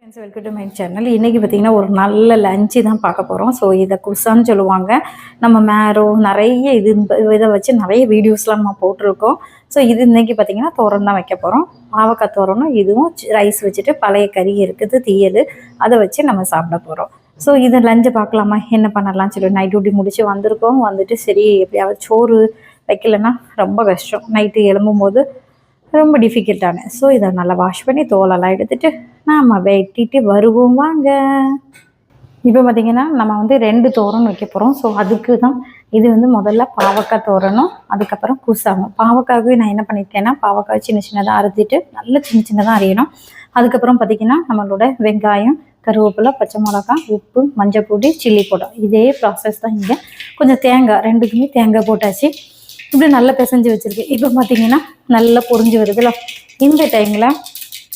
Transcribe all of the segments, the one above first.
Friends, welcome to my channel. இன்றைக்கி பார்த்திங்கன்னா ஒரு நல்ல லஞ்சு தான் பார்க்க போகிறோம். ஸோ இதை குசான்னு சொல்லுவாங்க. நம்ம மேரோ நிறைய இதை வச்சு நிறைய வீடியோஸ்லாம் நம்ம போட்டிருக்கோம். ஸோ இது இன்றைக்கி பார்த்திங்கன்னா தோரன் தான் வைக்க போகிறோம். பாவக்காய் தோரணும். இதுவும் ரைஸ் வச்சுட்டு பழைய கறி இருக்குது, தீயல், அதை வச்சு நம்ம சாப்பிட போகிறோம். ஸோ இதை லஞ்சை பார்க்கலாமா, என்ன பண்ணலாம்னு சொல்லி நைட் டியூட்டி முடிச்சு வந்திருக்கோம். வந்துட்டு சரி எப்படியாவது சோறு வைக்கலைன்னா ரொம்ப கஷ்டம், நைட்டு எழும்பும்போது ரொம்ப டிஃபிகல்ட்டான. ஸோ இதை நல்லா வாஷ் பண்ணி தோலெல்லாம் எடுத்துகிட்டு நாம் வெட்டிட்டு வருவோம் வாங்க. இப்போ பார்த்திங்கன்னா நம்ம வந்து 2 தோரன் வைக்க போகிறோம். ஸோ அதுக்கு தான் இது வந்து முதல்ல பாவக்காய் தோரணும், அதுக்கப்புறம் குசாவும். பாவக்காய்க்கு நான் என்ன பண்ணியிருக்கேன்னா, பாவக்காய் சின்ன சின்னதாக அறுத்திட்டு நல்லா சின்ன சின்னதாக அரியணும். அதுக்கப்புறம் பார்த்திங்கன்னா நம்மளோட வெங்காயம், கருவேப்பிலை, பச்சை மிளகாய், உப்பு, மஞ்சள் பொடி, சில்லி பவுடர், இதே ப்ராசஸ் தான். இங்கே கொஞ்சம் தேங்காய், 2க்குமே தேங்காய் போட்டாச்சு. இப்படி நல்லா பிசைஞ்சு வச்சுருக்கேன். இப்போ பார்த்திங்கன்னா நல்லா பொரிஞ்சு வருதுல்ல, இந்த டைமில்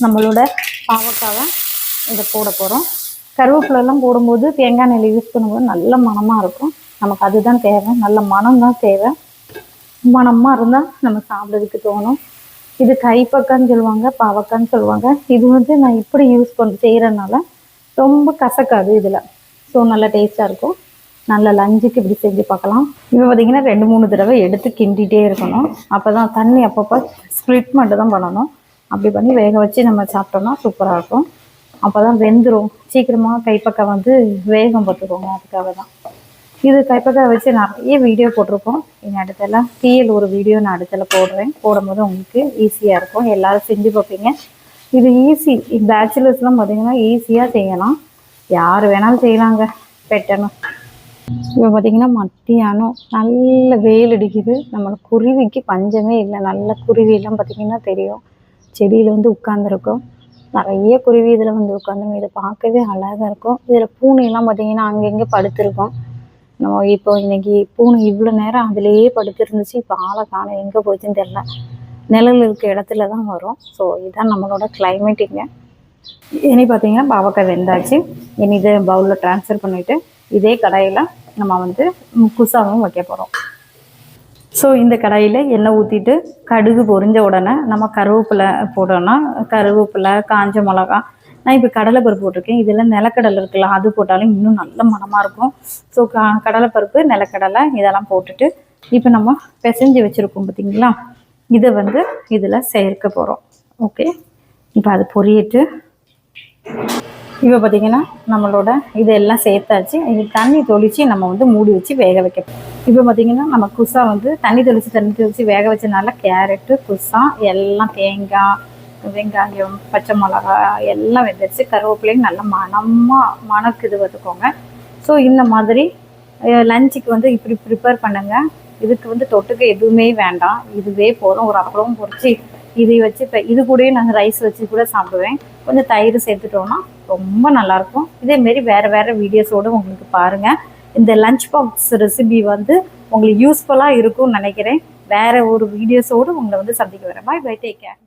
நம்மளோட பாவக்காவை இதை போட போகிறோம். கருவேப்பிலெல்லாம் போடும்போது தேங்காய் எண்ணெயில் யூஸ் பண்ணும்போது நல்ல மணமாக இருக்கும். நமக்கு அதுதான் தேவை, நல்ல மனம் தான் தேவை. மணமாக இருந்தால் நம்ம சாப்பிட்றதுக்கு தோணும். இது கைப்பக்கான்னு சொல்லுவாங்க, பாவக்கான்னு சொல்லுவாங்க. இது வந்து நான் இப்படி யூஸ் செய்கிறதுனால ரொம்ப கசக்காது இதில். ஸோ நல்லா டேஸ்ட்டாக இருக்கும். நல்ல லஞ்சுக்கு இப்படி செஞ்சு பார்க்கலாம். இப்போ பார்த்திங்கன்னா 2-3 தடவை எடுத்து கிண்டிகிட்டே இருக்கணும். அப்போ தான் தண்ணி அப்பப்போ ஸ்ப்ளிட் மட்டும் தான் பண்ணணும். அப்படி பண்ணி வேக வச்சு நம்ம சாப்பிட்டோம்னா சூப்பராக இருக்கும். அப்போ தான் வெந்துடும் சீக்கிரமாக. கைப்பக்காய் வந்து வேகம் பார்த்துக்கோங்க, அதுக்காக தான். இது கைப்பக்காய் வச்சு நிறைய வீடியோ போட்டிருக்கோம். என் அடுத்தெல்லாம் தீயல் ஒரு வீடியோ நான் அடுத்தல போடுறேன். போடும்போது உங்களுக்கு ஈஸியாக இருக்கும், எல்லோரும் செஞ்சு பார்ப்பீங்க. இது ஈஸி. பேச்சுலர்ஸ்லாம் பார்த்திங்கன்னா ஈஸியாக செய்யலாம், யார் வேணாலும் செய்யலாங்க. பெட்டணும். இப்போ பார்த்திங்கன்னா மத்தியானம் நல்ல வெயில் அடிக்குது. நம்மளுக்கு குருவிக்கு பஞ்சமே இல்லை. நல்ல குருவியெல்லாம் பார்த்திங்கன்னா தெரியும், செடியில் வந்து உட்காந்துருக்கும். நிறைய குருவி இதில் வந்து உட்காந்துரும். இதை பார்க்கவே அழகாக இருக்கும். இதில் பூனையெல்லாம் பார்த்திங்கன்னா அங்கங்கே படுத்திருக்கோம். நம்ம இப்போ இன்றைக்கி பூனை இவ்வளோ நேரம் அதிலேயே படுத்துருந்துச்சு. இப்போ ஆளை காணோம், எங்கே போச்சுன்னு தெரில. நிழல் இருக்க இடத்துல தான் வரும். ஸோ இதுதான் நம்மளோட கிளைமேட்டிங்க. இனி பார்த்திங்கன்னா பாவக்காய் வெந்தாச்சு. இனி இதை பவுலில் ட்ரான்ஸ்ஃபர் பண்ணிவிட்டு இதே கடாயில் நம்ம வந்து குசாவும் வைக்க போகிறோம். ஸோ இந்த கடாயில் எண்ணெய் ஊற்றிட்டு கடுகு பொரிஞ்ச உடனே நம்ம கருவேப்பிலை போடணும். கருவேப்பிலை, காஞ்ச மிளகா, நான் இப்போ கடலைப்பருப்பு போட்டிருக்கேன். இதில் நிலக்கடலை இருக்குல்ல, அது போட்டாலும் இன்னும் நல்ல மணமாக இருக்கும். ஸோ கடலைப்பருப்பு, நிலக்கடலை இதெல்லாம் போட்டுட்டு இப்போ நம்ம பிசைஞ்சு வச்சுருக்கோம் பார்த்திங்களா, இதை வந்து இதில் சேர்க்க போகிறோம். ஓகே, இப்போ அது பொரியிட்டு இப்போ பார்த்திங்கன்னா நம்மளோட இதெல்லாம் சேர்த்தாச்சு. இது தண்ணி தொளித்து நம்ம வந்து மூடி வச்சு வேக வைக்கணும். இப்போ பார்த்திங்கன்னா நம்ம குசா வந்து தண்ணி தெளித்து வேக வச்சனால கேரட்டு, குசா எல்லாம், தேங்காய், வெங்காயம், பச்சை மிளகா எல்லாம் வெந்துருச்சு. கருவேப்பிலையும் நல்லா மணக்குது பார்த்துக்கோங்க. ஸோ இந்த மாதிரி லஞ்சுக்கு வந்து இப்படி ப்ரிப்பேர் பண்ணுங்கள். இதுக்கு வந்து தொட்டுக்க எதுவுமே வேண்டாம், இதுவே போதும். ஒரு அப்பளம் பொரிச்சு இதை வச்சு இப்போ இது கூடயே நாங்கள் ரைஸ் வச்சு கூட சாப்பிடுவேன். கொஞ்சம் தயிர் சேர்த்துட்டோன்னா ரொம்ப நல்லாயிருக்கும். இதேமாரி வேறு வீடியோஸோடு உங்களுக்கு பாருங்கள். இந்த லஞ்ச் பாக்ஸ் ரெசிபி வந்து உங்களுக்கு யூஸ்ஃபுல்லாக இருக்கும்னு நினைக்கிறேன். வேறு ஒரு வீடியோஸோடு உங்களை வந்து சந்திக்க வரேன். பாய், டேக் கேர்.